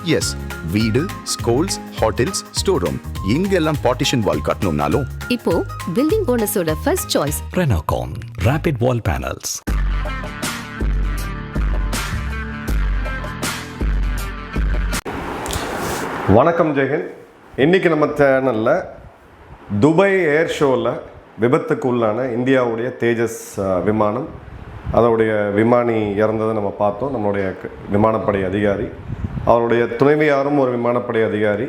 S, வீடு, schools, hotels, store room இங்கெல்லாம் partition wall கட்டணும்னாலும் இப்போ பில்டிங் ஓனர்ஸோட first choice Renocon Rapid Wall Panels. வணக்கம் ஜெயஹிந்த். இன்றைக்கி நம்ம சேனலில் துபாய் ஏர் ஷோவில் விபத்துக்கு உள்ளான இந்தியாவுடைய தேஜஸ் விமானம், அதோடைய விமானி இறந்ததை நம்ம பார்த்தோம். நம்மளுடைய விமானப்படை அதிகாரி, அவருடைய துணைவியாரும் ஒரு விமானப்படை அதிகாரி.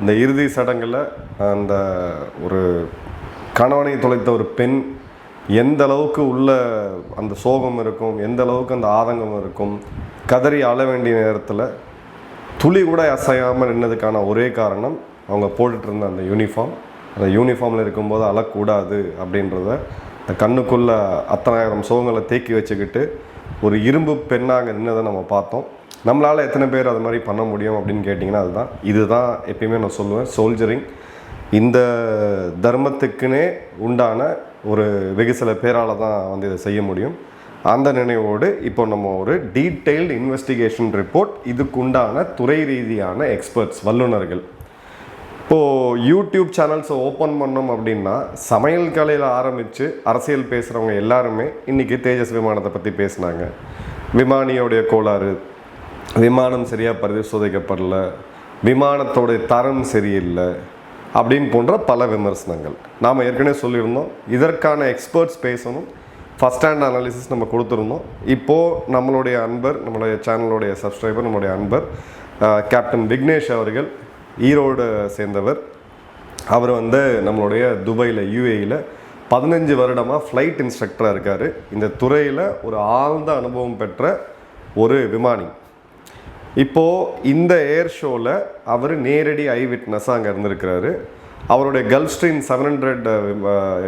இந்த இறுதி சடங்கில் அந்த ஒரு கணவனை தொலைத்த ஒரு பெண் எந்த அளவுக்கு உள்ள அந்த சோகம் இருக்கும், எந்த அளவுக்கு அந்த ஆதங்கம் இருக்கும், கதறி அழ வேண்டிய நேரத்தில் துளி கூட அசையாமல் நின்னதுக்கான ஒரே காரணம் அவங்க போட்டுட்டு இருந்த அந்த யூனிஃபார்ம். அந்த யூனிஃபார்மில் இருக்கும்போது அழக்கூடாது அப்படின்றத அந்த கண்ணுக்குள்ளே அத்தனாயிரம் சோகங்களை தேக்கி வச்சுக்கிட்டு ஒரு இரும்பு பெண்ணாக நின்னதை நம்ம பார்த்தோம். நம்மளால் எத்தனை பேர் அது மாதிரி பண்ண முடியும் அப்படின்னு கேட்டிங்கன்னா இதுதான் எப்பயுமே நான் சொல்லுவேன், சோல்ஜரிங். இந்த தர்மத்துக்குன்னே உண்டான ஒரு வெகு சில பேரால் தான் வந்து இதை செய்ய முடியும். அந்த நினைவோடு இப்போ நம்ம ஒரு டீட்டெயில்டு இன்வெஸ்டிகேஷன் ரிப்போர்ட், இதுக்குண்டான துறை ரீதியான எக்ஸ்பர்ட்ஸ், வல்லுநர்கள். இப்போது யூடியூப் சேனல்ஸை ஓப்பன் பண்ணோம் அப்படின்னா சமையல் கலையில் ஆரம்பித்து அரசியல் பேசுகிறவங்க எல்லாருமே இன்றைக்கி தேஜஸ் விமானத்தை பற்றி பேசினாங்க. விமானியோடைய கோளாறு, விமானம் சரியாக பரிசோதிக்கப்படல, விமானத்தோடைய தரம் சரியில்லை அப்படின்னு போன்ற பல விமர்சனங்கள் நாம் ஏற்கனவே சொல்லியிருந்தோம். இதற்கான எக்ஸ்பர்ட்ஸ் பேசணும், ஃபஸ்ட் ஹேண்ட் அனாலிசிஸ் நம்ம கொடுத்துருந்தோம். இப்போது நம்மளுடைய அன்பர், நம்மளுடைய சேனலுடைய சப்ஸ்கிரைபர், நம்மளுடைய அன்பர் கேப்டன் விக்னேஷ் அவர்கள், ஈரோடு சேர்ந்தவர். அவர் வந்து நம்மளுடைய துபாயில் யூஏயில் 15 வருடமாக ஃப்ளைட் இன்ஸ்ட்ரக்டராக இருக்கார். இந்த துறையில் ஒரு ஆழ்ந்த அனுபவம் பெற்ற ஒரு விமானி. இப்போது இந்த ஏர் ஷோவில் அவர் நேரடி ஐ விட்னஸாக அங்கே இருந்திருக்கிறாரு. அவருடைய கல்ஃப் ஸ்ட்ரீம் 700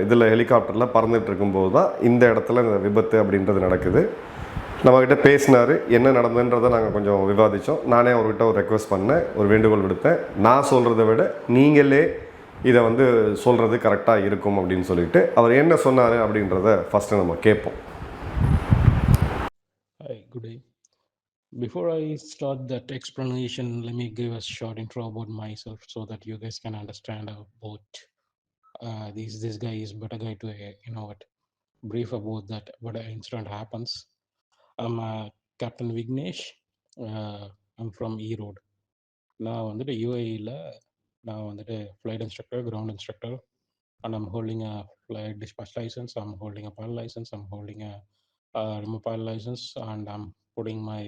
இதில் ஹெலிகாப்டரில் பறந்துட்டு இருக்கும்போது தான் இந்த இடத்துல இந்த விபத்து அப்படின்றது நடக்குது. நம்மக்கிட்ட பேசினார், என்ன நடந்ததுன்றதை நாங்கள் கொஞ்சம் விவாதித்தோம். நானே அவர்கிட்ட ஒரு ரெக்வஸ்ட் பண்ணேன், ஒரு வேண்டுகோள் விடுத்தேன். நான் சொல்கிறத விட நீங்களே இதை வந்து சொல்கிறது கரெக்டாக இருக்கும் அப்படின்னு சொல்லிட்டு அவர் என்ன சொன்னார் அப்படின்றத ஃபஸ்ட்டு நம்ம கேட்போம். Hi, good day. Before I start that explanation, let me give a short intro about myself so that you guys can understand about this guy is better guy to brief about that what incident happens. I'm Captain Vignesh. I'm from E-Road. நான் வந்துட்டு UAE-ல நான் வந்துட்டு flight instructor, ground instructor, and I'm holding a flight dispatch license. I'm holding a pilot license. I'm holding a remote pilot license, and I'm putting my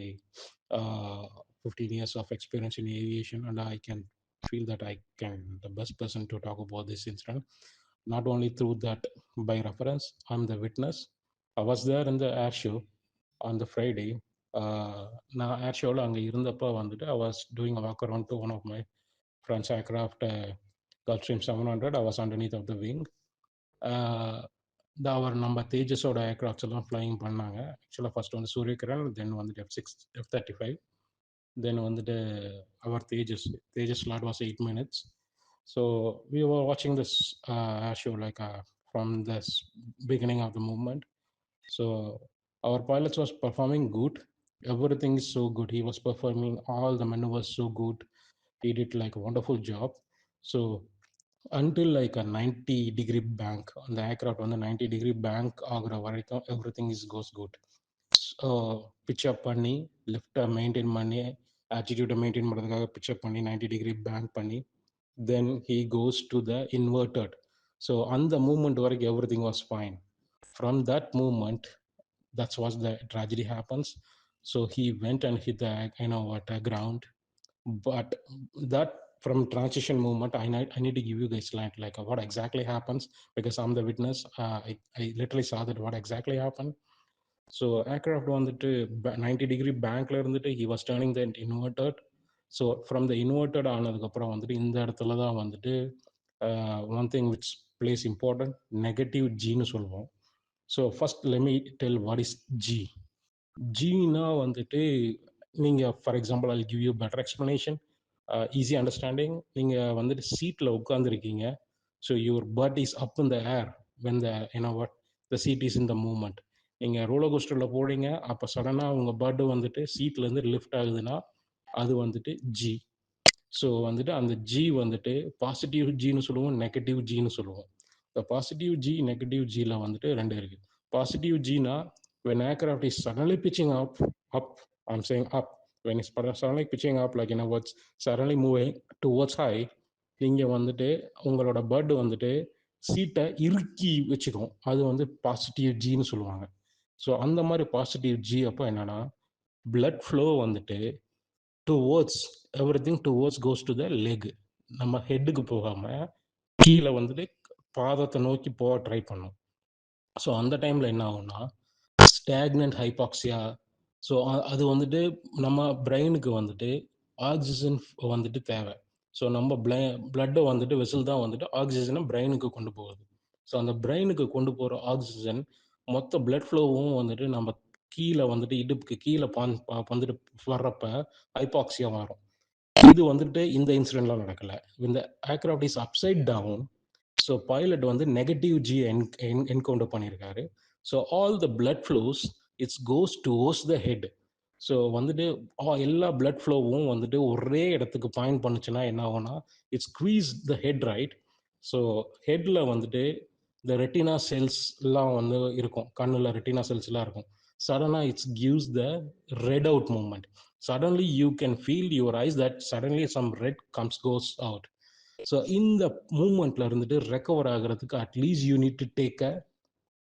15 years of experience in aviation, and I can feel that I can the best person to talk about this incident. Not only through that, by reference, I'm the witness. I was there in the air show on the Friday. நான் ஏர் ஷோவில் அங்கே இருந்தப்போ வந்துட்டு I was doing a walk around to one of my friend's aircraft, Gulfstream 700. I was underneath of the wing. அவர் நம்ம தேஜஸோட aircrafts எல்லாம் flying பண்ணாங்க. ஆக்சுவலாக first வந்து சூரியகிரண், தென் வந்துட்டு F35, தென் வந்துட்டு our Tejas slot was 8 minutes. So we were வாட்சிங் this air show like from the beginning of the movement. So our pilots was performing good. Everything is so good. He was performing all the maneuvers so good. He did like a wonderful job. So until like a 90-degree bank on the aircraft, on the 90-degree bank ஆகிற வரைக்கும் everything goes good. Pitch அப் பண்ணி லிஃப்டை maintain பண்ணி ஆட்டிடியூடை maintain பண்ணுறதுக்காக pitch அப் பண்ணி 90-degree bank பண்ணி தென் he goes to the inverted. So அந்த moment வரைக்கும் everything was fine. From that movement, that's what the tragedy happens. So he went and hit the ground. But that from transition movement, I need to give you guys like what exactly happens, because I'm the witness. I literally saw that what exactly happened. So aircraft வந்துட்டு 90-degree bankல இருந்துட்டு he was turning the inverted. So from the inverted ஆனதுக்கப்புறம் வந்துட்டு இந்த இடத்துல தான் வந்துட்டு one thing which plays important, negative Gன்னு சொல்லுவோம். So first let me tell what is G. Gனா வந்துட்டு நீங்கள் for example I'll give you better explanation, easy understanding. நீங்கள் வந்துட்டு சீட்டில் உட்காந்துருக்கீங்க. So your butt is up in the air when the seat is in the movement. நீங்கள் roller கோஸ்டரில் போடுறீங்க, அப்போ சடனாக உங்கள் பட் வந்துட்டு சீட்லேருந்து லிஃப்ட் ஆகுதுன்னா அது வந்துட்டு ஜி. ஸோ வந்துட்டு அந்த ஜி வந்துட்டு பாசிட்டிவ் ஜின்னு சொல்லுவோம், நெகட்டிவ் ஜின்னு சொல்லுவோம். இந்த பாசிட்டிவ் ஜி நெகட்டிவ் ஜியில் வந்துட்டு ரெண்டு இருக்குது. பாசிட்டிவ் ஜினா when aircraft is suddenly pitching up, I'm saying up, when it's suddenly pitching up, like in a words, suddenly moving towards high, இங்கே வந்துட்டு உங்களோட பேர்டு வந்துட்டு சீட்டை இறுக்கி வச்சுக்கும், அது வந்து பாசிட்டிவ் ஜின்னு சொல்லுவாங்க. ஸோ அந்த மாதிரி பாசிட்டிவ் ஜி அப்போ என்னன்னா blood flow வந்துட்டு towards everything towards goes to the leg, நம்ம ஹெட்டுக்கு போகாமல் கீழே வந்துட்டு பாதத்தை நோக்கி போக ட்ரை பண்ணும். ஸோ அந்த டைமில் என்ன ஆகும்னா ஸ்டாக்னன்ட் ஹைபாக்சியா. ஸோ அது வந்துட்டு நம்ம பிரெயினுக்கு வந்துட்டு ஆக்சிஜன் வந்துட்டு தேவை. ஸோ நம்ம பிளட்டை வந்துட்டு வெசல் தான் வந்துட்டு ஆக்சிஜனை பிரெயினுக்கு கொண்டு போகுது. ஸோ அந்த பிரெயினுக்கு கொண்டு போகிற ஆக்சிஜன் மொத்த பிளட் ஃப்ளோவும் வந்துட்டு நம்ம கீழே வந்துட்டு இடுப்புக்கு கீழே வந்துட்டு வர்றப்ப ஹைபாக்சியா மாறும். இது வந்துட்டு இந்த இன்சிடென்ட்லாம் நடக்கலை. இந்த aircraft is upside down. So pilot வந்து நெகட்டிவ் ஜி என்கவுண்டர் பண்ணியிருக்காரு. So all the blood flows it's goes towards the head. So வந்துட்டு எல்லா பிளட் ஃப்ளோவும் வந்துட்டு ஒரே இடத்துக்கு பாயிண்ட் பண்ணுச்சுன்னா என்ன ஆகும்னா it's squeeze the head, right? So ஹெட்டில் வந்துட்டு இந்த ரெட்டினா செல்ஸ் எல்லாம் வந்து இருக்கும், கண்ணில் ரெட்டினா செல்ஸ்லாம் இருக்கும். சடனாக it's gives the red out moment. Suddenly you can feel your eyes that suddenly some red goes out. So இந்த மூமெண்ட்ல இருந்துட்டு ரெக்கவர் ஆகிறதுக்கு at least you need to take a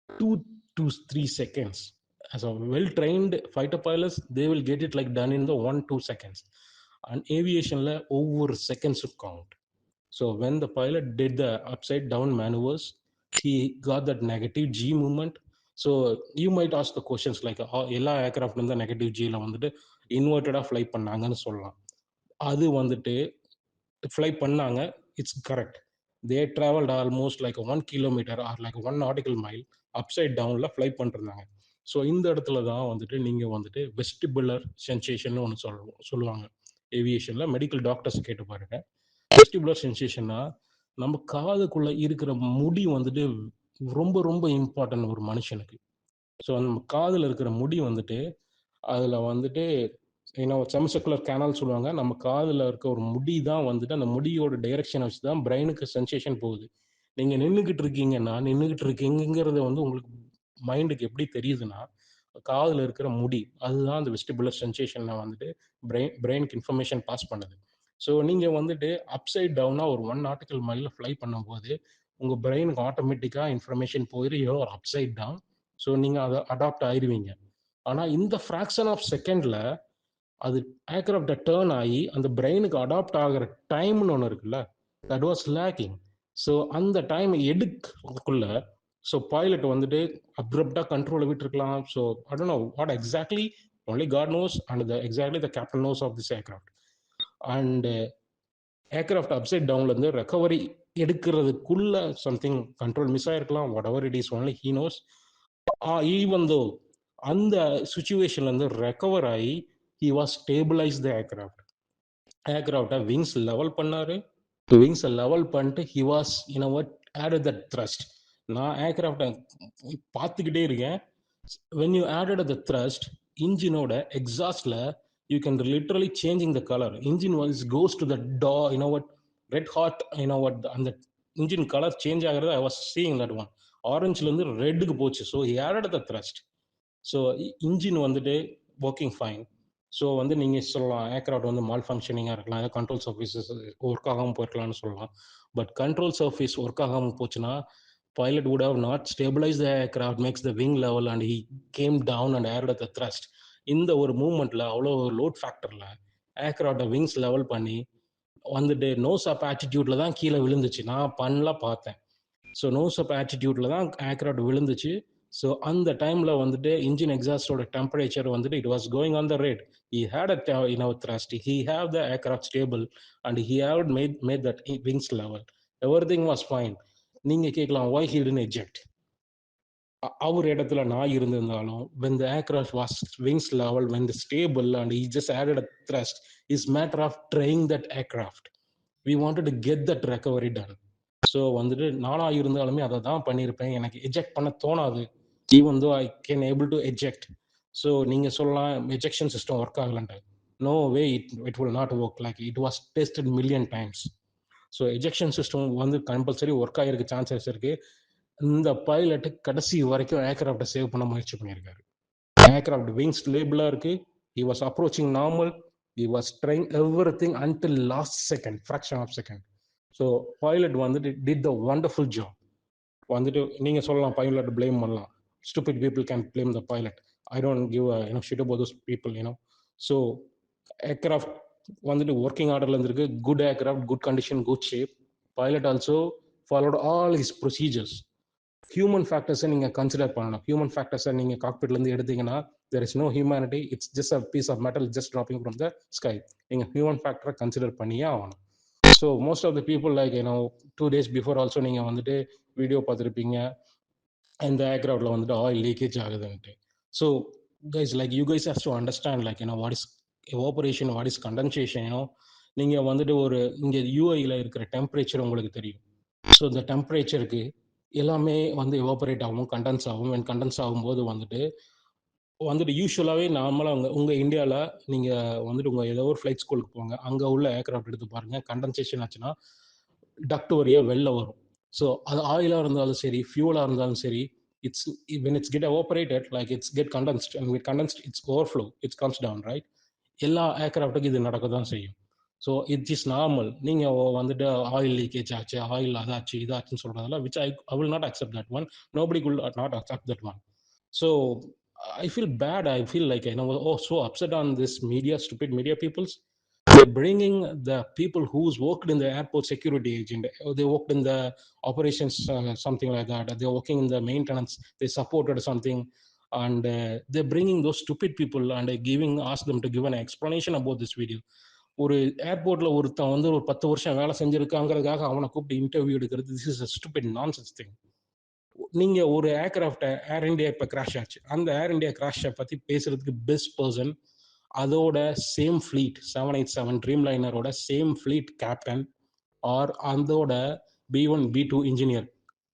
2 to 3 seconds. As a well-trained fighter pilots, they will get it like done in the 1-2 seconds. And aviation la over seconds count. So when the pilot did the upside down maneuvers, he got that negative G movement. So you might ask the questions like எல்லா aircraft வந்து negative ஜியில் வந்துட்டு இன்வெர்டடாக fly பண்ணாங்கன்னு சொல்லலாம். அது வந்துட்டு fly பண்ணாங்க, it's correct. They travelled almost like 1 kilometer or like 1 nautical mile upside டவுனில் ஃப்ளை பண்ணிருந்தாங்க. ஸோ இந்த இடத்துல தான் வந்துட்டு நீங்கள் வந்துட்டு வெஸ்டிபுலர் சென்சேஷன் ஒன்று சொல்லுவாங்க ஏவியேஷனில். மெடிக்கல் டாக்டர்ஸ் கேட்டு பாருங்க. வெஸ்டிபுலர் சென்சேஷன்னா நம்ம காதுக்குள்ளே இருக்கிற முடி வந்துட்டு ரொம்ப ரொம்ப இம்பார்ட்டன்ட் ஒரு மனுஷனுக்கு. ஸோ நம்ம காதில் இருக்கிற முடி வந்துட்டு அதில் வந்துட்டு ஏன்னா செமிசர்குலர் கேனால் சொல்லுவாங்க. நம்ம காதில் இருக்க ஒரு முடி தான் வந்துட்டு அந்த முடியோட டைரக்ஷனை வச்சு தான் பிரெயினுக்கு சென்சேஷன் போகுது. நீங்கள் நின்றுக்கிட்டு இருக்கீங்கன்னா நின்றுக்கிட்டு இருக்கீங்கிறது வந்து உங்களுக்கு மைண்டுக்கு எப்படி தெரியுதுன்னா காதில் இருக்கிற முடி அதுதான் அந்த வெஸ்டிபுலர் சென்சேஷனை வந்துட்டு பிரெயினுக்கு இன்ஃபர்மேஷன் பாஸ் பண்ணுது. ஸோ நீங்கள் வந்துட்டு அப்சைட் டவுனாக ஒரு 1 nautical mile ஃப்ளை பண்ணும்போது உங்கள் பிரெயினுக்கு ஆட்டோமேட்டிக்காக இன்ஃபர்மேஷன் போயிரு ஒரு அப்சைட் டவுன். ஸோ நீங்கள் அதை அடாப்ட் ஆயிடுவீங்க. ஆனால் இந்த ஃப்ராக்ஷன் ஆஃப் செகண்டில் அது ஏர்கிராஃப்டை டேர்ன் ஆகி அந்த பிரெயினுக்கு அடாப்ட் ஆகிற டைம்னு ஒன்று இருக்குல்ல, தட் வாஸ் லேக்கிங். ஸோ அந்த டைம் எடுக்குள்ள ஸோ பைலட் வந்துட்டு அப்ரப்டாக கண்ட்ரோலை விட்டுருக்கலாம். So I don't know what exactly, only God knows and exactly the captain knows of this aircraft. And aircraft upside டவுன்லேருந்து ரெக்கவரி எடுக்கிறதுக்குள்ள சம்திங் கண்ட்ரோல் மிஸ் ஆயிருக்கலாம். Whatever it is only he knows. Even though அந்த சுச்சுவேஷன்லேருந்து recover ஆகி he was stabilized the aircraft. ஏர்கிராஃப்டை wings level பண்ணாரு. விங்ஸை level பண்ணிட்டு he was what added that thrust. நான் ஏர்கிராஃப்டை பார்த்துக்கிட்டே இருக்கேன். when you added the thrust, இன்ஜினோட எக்ஸாஸ்ட்ல you can literally changing the color. engine goes to the door, what red hot, what அந்த engine colour change ஆகிறது I was seeing that one. ஆரஞ்சுலேருந்து ரெட்டுக்கு போச்சு. So he added the thrust. So engine வந்துட்டு working fine. So வந்து நீங்கள் சொல்லலாம் aircraft வந்து mall ஃபங்க்ஷனிங்காக இருக்கலாம், ஏதாவது கண்ட்ரோல் சர்ஃபீஸஸ் ஒர்க் ஆகாமல் போயிருக்கலாம்னு சொல்லலாம். பட் கண்ட்ரோல் சர்ஃபீஸ் ஒர்க் ஆகாமல் போச்சுன்னா pilot would have not stabilized the aircraft, makes the wing level and he came down and aired the thrust. இந்த ஒரு மூமெண்ட்டில் அவ்வளோ லோட் ஃபேக்டரில் ஏர்கிராஃப்டை விங்ஸ் லெவல் பண்ணி வந்துட்டு நோஸ் அப் ஆட்டிடியூட்டில் தான் கீழே விழுந்துச்சு. நான் பண்ணலாம் பார்த்தேன். ஸோ நோஸ் அப் ஆட்டிடியூட்டில் தான் ஏர்கிராஃப்ட் விழுந்துச்சு. ஸோ அந்த டைமில் வந்துட்டு இன்ஜின் எக்ஸாஸ்டோட டெம்பரேச்சர் வந்துட்டு it was going on the rate. He had a thrust. He have the aircraft stable and he had made that wings level. Everything was fine. நீங்கள் கேட்கலாம் why he didn't eject. அவர் இடத்துல நான் இருந்திருந்தாலும் when the aircraft was wings level, when the stable and he just added a thrust, is matter of trying that aircraft. We wanted to get that recovery done. So வந்துட்டு நானாக இருந்தாலுமே அதை தான் பண்ணியிருப்பேன். எனக்கு எஜெக்ட் பண்ண தோணாது even though I can able to eject. So நீங்கள் சொல்லலாம் எஜெக்ஷன் சிஸ்டம் ஒர்க் ஆகலன்ட்டு. no way it will not work. Like it was tested million times. So ejection system வந்து கம்பல்சரி ஒர்க் ஆகிருக்கு சான்சஸ் இருக்கு. இந்த பைலட் கடைசி வரைக்கும் ஏர்கிராஃப்டை சேவ் பண்ண முயற்சி பண்ணியிருக்காரு. ஏர்கிராஃப்ட் விங்ஸ் லேபிளாக இருக்கு. He was approaching normal. He was trying everything until last second, fraction of second. So pilot வந்துட்டு டிட் த வண்டர்ஃபுல் ஜாப். வந்துட்டு நீங்கள் சொல்லலாம் பைலட் பிளேம் பண்ணலாம். Stupid people can blame the pilot. I don't give shit about those people. So aircraft வந்துட்டு working ஆர்டர்ல இருந்திருக்கு. Good aircraft, good condition, good shape. Pilot also followed all his procedures. Human ஃபேக்டர்ஸை நீங்கள் consider பண்ணணும். Human ஃபேக்டர்ஸை நீங்கள் காக்பிட்லேருந்து எடுத்தீங்கன்னா there is no humanity. It's just a piece of metal just dropping from the sky. நீங்கள் ஹியூமன் ஃபேக்டரை consider பண்ணியே ஆகணும். So most of the people like 2 days before also நீங்கள் வந்துட்டு வீடியோ பார்த்துருப்பீங்க, இந்த ஏர்கிராஃப்டில் வந்துட்டு ஆயில் லீக்கேஜ் ஆகுதுன்ட்டு. So guys, like you guys has to understand like what is evaporation, what is condensation. நீங்கள் வந்துட்டு ஒரு இங்கே யூஐயில் இருக்கிற டெம்பரேச்சர் உங்களுக்கு தெரியும். ஸோ இந்த டெம்பரேச்சருக்கு எல்லாமே வந்து எவாபரேட் ஆகும், கண்டென்ஸ் ஆகும். அண்ட் கண்டென்ஸ் ஆகும்போது வந்துட்டு யூஸ்வலாகவே நார்மலாக உங்கள் இந்தியாவில் நீங்கள் வந்துட்டு உங்கள் ஏதோ ஒரு ஃப்ளைட் ஸ்கூலுக்கு போங்க, அங்கே உள்ள ஏர்கிராஃப்ட் எடுத்து பாருங்கள். கண்டென்சேஷன் ஆச்சுன்னா டக்ட் வழியாக வெளில வரும். ஸோ அது ஆயிலாக இருந்தாலும் சரி, ஃபியூலாக இருந்தாலும் சரி, it's when it's get evaporated, like it's get condensed, and with condensed it's overflow, it comes down, right? எல்லா ஏர்கிராஃப்ட்டுக்கு இது நடக்க தான் செய்யும். So it is normal. நீங்கள் வந்துட்டு ஆயில் லீக்கேஜ் ஆச்சு, ஆயில் அதாச்சு இதாச்சுன்னு சொல்கிறதெல்லாம் which I will not accept that one. Nobody could not accept that one. So I feel bad. I feel like so upset on this media, stupid media peoples. They're bringing the people who's worked in the airport security agent. They worked in the operations, something like that. They're working in the maintenance. They supported something, and they're bringing those stupid people and ask them to give an explanation about this video. ஒரு ஏர்போர்ட்ல ஒருத்தன் வந்து ஒரு 10 வருஷம் வேலை செஞ்சிருக்காங்கிறதுக்காக அவனை கூப்பிட்டு interview எடுக்கிறது, this is a stupid nonsense thing. நீங்க ஒரு ஏர்கிராஃப்ட் ஏர் இந்தியா இப்ப கிராஷ் ஆச்சு, அந்த ஏர் இந்தியா கிராஷை பத்தி பேசுறதுக்கு பெஸ்ட் பர்சன் அதோட சேம் ஃபிளீட் 787 ட்ரீம் லைனரோட சேம் ஃபிளீட் கேப்டன் ஆர் அதோட B1 B2 இன்ஜினியர்,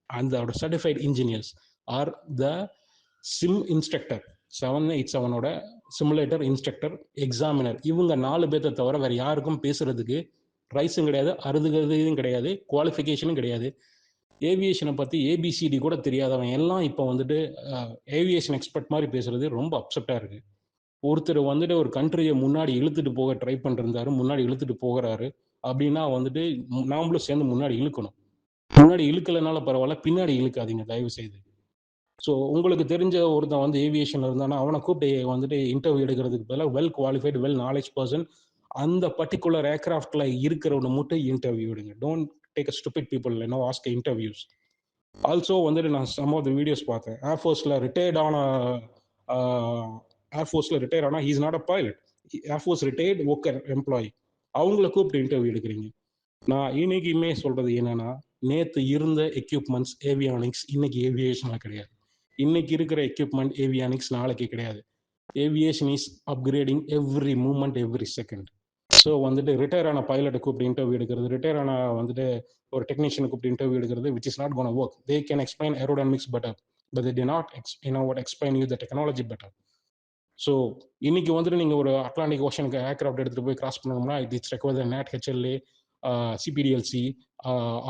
அதோட certified engineers or the sim instructor, 787ஓட சிமுலேட்டர் இன்ஸ்ட்ரக்டர், எக்ஸாமினர். இவங்க 4 பேர்த்த தவிர வேற யாருக்கும் பேசுறதுக்கு ரைஸும் கிடையாது, அறுதுகதையும் கிடையாது, குவாலிஃபிகேஷனும் கிடையாது. ஏவியேஷனை பற்றி ஏபிசிடி கூட தெரியாதவன் எல்லாம் இப்போ வந்துட்டு ஏவியேஷன் எக்ஸ்பர்ட் மாதிரி பேசுறது ரொம்ப அப்செட்டாக இருக்குது. ஒருத்தர் வந்துட்டு ஒரு கண்ட்ரியை முன்னாடி இழுத்துட்டு போக ட்ரை பண்ணிருந்தாரு, முன்னாடி இழுத்துட்டு போகிறாரு அப்படின்னா வந்துட்டு நாமளும் சேர்ந்து முன்னாடி இழுக்கணும். முன்னாடி இழுக்கலைனால பரவாயில்ல, பின்னாடி இழுக்காதீங்க தயவு செய்து. ஸோ உங்களுக்கு தெரிஞ்ச ஒருத்தன் வந்து ஏவியேஷன் இருந்தானா அவனை கூப்பிட்டு வந்துட்டு இன்டர்வியூ எடுக்கிறதுக்கு பதிலாக well qualified, well knowledge person அந்த பர்டிகுலர் ஏர்கிராஃப்டில் இருக்கிறவனை மட்டும் இன்டர்வியூ எடுங்க. Don't take a stupid people ask interviews. Also வந்துட்டு நான் சம் ஆஃப் த வீடியோஸ் பார்த்தேன். ஏர்ஃபோர்ஸில் ரிட்டையர்ட் ஆன he's not a pilot, air force retired worker employee, அவங்கள கூப்பிட்டு இன்டர்வியூ எடுக்கிறீங்க. நான் இன்னைக்குமே சொல்றது என்னன்னா, நேற்று இருந்த எக்யூப்மெண்ட்ஸ் ஏவியானிக்ஸ் இன்னைக்கு ஏவியேஷனாக கிடையாது. இன்னைக்கு இருக்கிற எக்யூப்மெண்ட் ஏவியானிக்ஸ் நாளைக்கு கிடையாது. Aviation is upgrading every moment, every second. So வந்துட்டு ரிட்டையர் ஆன பைலட்டை கூப்பிட்டு இன்டர்வியூ எடுக்கிறது, ரிட்டையர் ஆன வந்துட்டு ஒரு டெக்னீஷியனை கூப்பிட்டு இன்டர்வியூ எடுக்கிறது, which is not gonna work. They can explain aerodynamics better, but they do not explain you the technology better. So இன்னைக்கு வந்துட்டு நீங்கள் ஒரு அட்லாண்டிக் ஓஷனுக்கு ஏர்கிராஃப்ட் எடுத்துகிட்டு போய் கிராஸ் பண்ணணும்னா it's require NAT, HLA, CPDLC,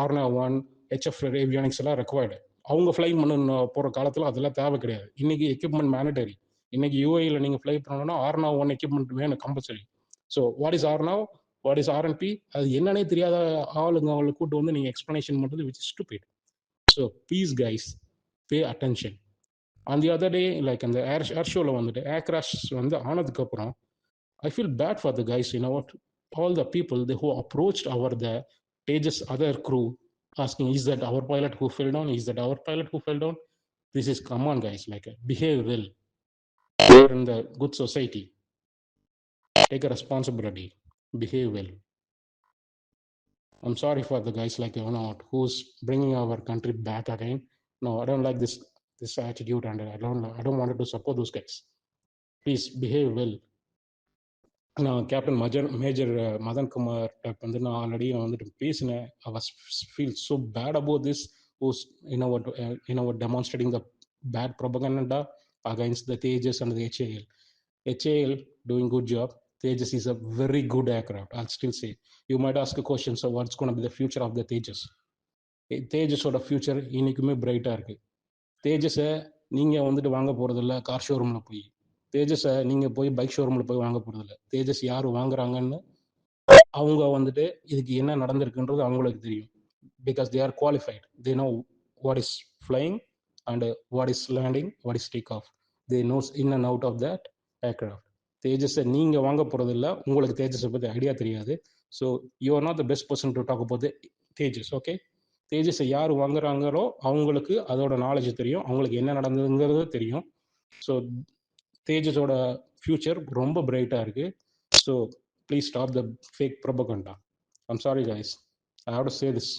R1, HF avionics எல்லாம் required. அவங்க fly பண்ண போகிற காலத்தில் அதெல்லாம் தேவை கிடையாது. இன்னைக்கு எக்யூப்மெண்ட் மேண்டட்டரி. இன்னைக்கு யூஏயில் நீங்கள் ஃப்ளை பண்ணணும்னா R1 எக்யூப்மெண்ட் வேணும் compulsory. So what is R0, what is RNP, அது என்னன்னே தெரியாத ஆளுங்க அவங்களை கூட்டு வந்து நீங்கள் எக்ஸ்பிளனேஷன் பண்ணுறது which is stupid. So please guys, pay attention. On the other day like அந்த ஏர் ஷோவில் வந்துட்டு ஏர் கிராஷ் வந்து ஆனதுக்கப்புறம் I feel bad for the guys, what, all the people who approached the Tejas other crew asking, is that our pilot who fell down? Is that our pilot who fell down? This is, come on guys, like behave well. We're in the good society. Take a responsibility. Behave well. I'm sorry for the guys like who's bringing our country back again. No, I don't like this attitude, and I don't want to support those guys. Please behave well. நான் captain major Madan Kumar வந்து நான் already வந்துட்டு பேசினேன். I was feel so bad about this who's demonstrating the bad propaganda against the Tejas and the HAL. HAL doing good job. Tejas is a very good aircraft. I'll still say. You might ask a question, so what's going to be the future of the Tejas? தேஜஸோட future இன்னைக்குமே பிரைட்டாக இருக்குது. தேஜஸை நீங்கள் வந்துட்டு வாங்க போகிறதில்ல car ஷோரூமில் போய், தேஜஸை நீங்கள் போய் பைக் ஷோரூமில் போய் வாங்க போகிறதில்ல. தேஜஸ் யார் வாங்குறாங்கன்னு அவங்க வந்துட்டு இதுக்கு என்ன நடந்திருக்குன்றது அவங்களுக்கு தெரியும். Because they are qualified. They know what is flying and what is landing, what is take off. They knows in and out of that aircraft. தேஜஸை நீங்கள் வாங்க போகிறதில்ல, உங்களுக்கு தேஜஸை பற்றி ஐடியா தெரியாது. So you are not the best person to talk about the Tejas. Okay, தேஜஸை யார் வாங்குறாங்களோ அவங்களுக்கு அதோட நாலேஜ் தெரியும், அவங்களுக்கு என்ன நடந்ததுங்கிறது தெரியும். ஸோ தேஜஸோட ஃபியூச்சர் ரொம்ப பிரைட்டாக இருக்குது. So please stop the fake propaganda. I'm sorry guys, I have to say this.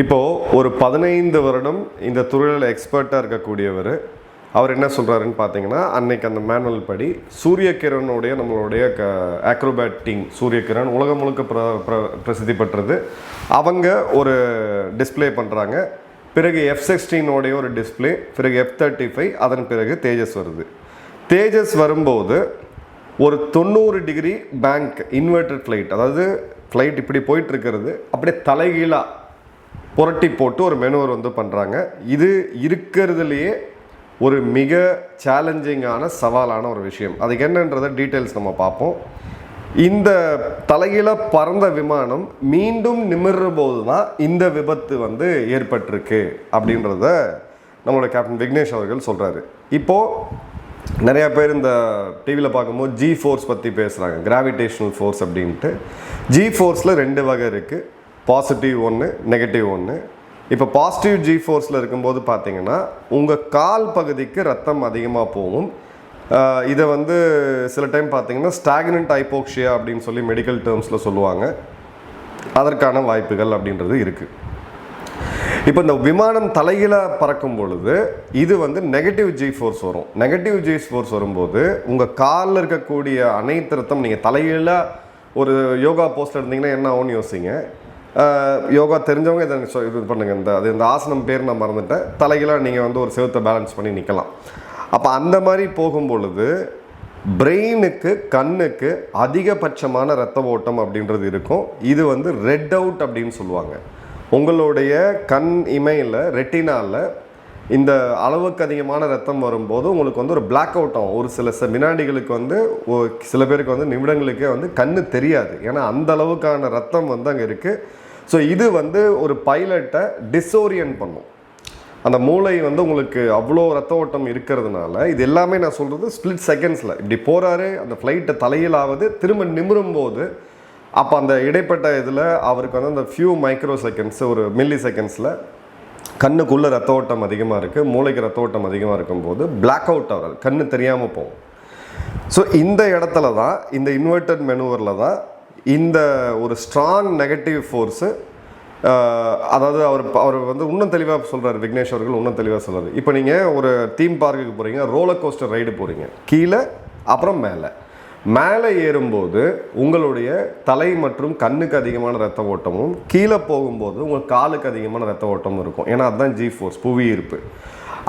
இப்போது ஒரு 15 வருடம் இந்த துறையில் எக்ஸ்பர்ட்டாக இருக்கக்கூடியவர் அவர் என்ன சொல்கிறாருன்னு பார்த்தீங்கன்னா, அன்னைக்கு அந்த மேனுவல் படி சூரியகிரனுடைய நம்மளுடைய ஆக்ரோபேட் டீம் சூரியகிரண் உலகம் முழுக்க பிரசித்தி பெற்றது. அவங்க ஒரு டிஸ்பிளே பண்ணுறாங்க. பிறகு F-16 ஒரு டிஸ்பிளே, பிறகு F-35, அதன் பிறகு தேஜஸ் வருது. தேஜஸ் வரும்போது ஒரு 90 டிகிரி பேங்க் இன்வெர்டட் ஃப்ளைட், அதாவது ஃப்ளைட் இப்படி போயிட்டுருக்கிறது அப்படியே தலைகீழாக புரட்டி போட்டு ஒரு மெனுவர் வந்து பண்ணுறாங்க. இது இருக்கிறதுலையே ஒரு மிக சேலஞ்சிங்கான சவாலான ஒரு விஷயம். அதுக்கு என்னன்றதை டீட்டெயில்ஸ் நம்ம பார்ப்போம். இந்த தலைகீழ பறந்த விமானம் மீண்டும் நிமிர்ற போது தான் இந்த விபத்து வந்து ஏற்பட்டிருக்கு அப்படின்றத நம்மளோட கேப்டன் விக்னேஷ் அவர்கள் சொல்கிறாரு. இப்போது நிறையா பேர் இந்த டிவியில் பார்க்கும்போது G-force பற்றி பேசுகிறாங்க, கிராவிடேஷனல் ஃபோர்ஸ் அப்படின்ட்டு. G-forceல 2 வகை இருக்குது, பாசிட்டிவ் ஒன்று, நெகட்டிவ் ஒன்று. இப்போ பாசிட்டிவ் G-forceல இருக்கும்போது பார்த்தீங்கன்னா உங்கள் கால் பகுதிக்கு ரத்தம் அதிகமாக போகும். இதை வந்து சில டைம் பார்த்தீங்கன்னா ஸ்டாக்னன்ட் ஹைப்போக்சியா அப்படின்னு சொல்லி மெடிக்கல் டேர்ம்ஸில் சொல்லுவாங்க. அதற்கான வாய்ப்புகள் அப்படின்றது இருக்குது. இப்போ இந்த விமானம் தலைகீழாக பறக்கும் பொழுது இது வந்து நெகட்டிவ் G-force வரும். நெகட்டிவ் G-force வரும்போது உங்கள் காலில் இருக்கக்கூடிய அனைத்து ரத்தம், நீங்கள் தலைகீழாக ஒரு யோகா போஸ்டில் இருந்தீங்கன்னா என்ன ஆகும்னு யோசிங்க. யோகா தெரிஞ்சவங்க இதை இது பண்ணுங்கள். இந்த ஆசனம் பேர் நான் மறந்துட்டேன். தலைகீழாக நீங்கள் வந்து ஒரு செவத்தை பேலன்ஸ் பண்ணி நிற்கலாம். அப்போ அந்த மாதிரி போகும் பொழுது பிரெயினுக்கு, கண்ணுக்கு அதிகபட்சமான இரத்த ஓட்டம் அப்படின்றது இருக்கும். இது வந்து ரெட் அவுட் அப்படின்னு சொல்லுவாங்க. உங்களுடைய கண் இமையில், ரெட்டினாவில் இந்த அளவுக்கு அதிகமான ரத்தம் வரும்போது உங்களுக்கு வந்து ஒரு பிளாக் அவுட் ஆகும். ஒரு சில வினாடிகளுக்கு வந்து சில பேருக்கு வந்து நிமிடங்களுக்கே வந்து கண்ணு தெரியாது. ஏன்னா அந்த அளவுக்கான ரத்தம் வந்து அங்கே இருக்குது. ஸோ இது வந்து ஒரு பைலட்டை டிஸ்ஓரியன்ட் பண்ணும். அந்த மூளை வந்து உங்களுக்கு அவ்வளோ ரத்த ஓட்டம் இருக்கிறதுனால இது எல்லாமே நான் சொல்கிறது ஸ்பிளிட் செகண்ட்ஸில் இப்படி போகிறாரு, அந்த ஃப்ளைட்டை தலையிலாவது திரும்ப நிமிரும்போது அப்போ அந்த இடைப்பட்ட இதில் அவருக்கு வந்து அந்த ஃபியூ மைக்ரோ செகண்ட்ஸ், ஒரு மில்லி செகண்ட்ஸில் கண்ணுக்குள்ளே ரத்த ஓட்டம் அதிகமாக இருக்குது, மூளைக்கு ரத்த ஓட்டம் அதிகமாக இருக்கும்போது பிளாக் அவுட் ஆகாது, கண்ணு தெரியாமல் போகும். ஸோ இந்த இடத்துல தான், இந்த இன்வெர்டட் மெனுவரில் தான் இந்த ஒரு ஸ்ட்ராங் நெகட்டிவ் ஃபோர்ஸு, அதாவது அவர் வந்து இன்னும் தெளிவாக சொல்கிறார், விக்னேஷ் அவர்கள் இன்னும் தெளிவாக சொல்கிறார். இப்போ நீங்கள் ஒரு தீம் பார்க்குக்கு போகிறீங்க, ரோலர் கோஸ்டர் ரைடு போகிறீங்க, கீழே அப்புறம் மேலே ஏறும்போது உங்களுடைய தலை மற்றும் கண்ணுக்கு அதிகமான ரத்த ஓட்டமும், கீழே போகும்போது உங்கள் காலுக்கு அதிகமான ரத்த ஓட்டமும் இருக்கும். ஏன்னா அதுதான் G-force, புவி ஈர்ப்பு.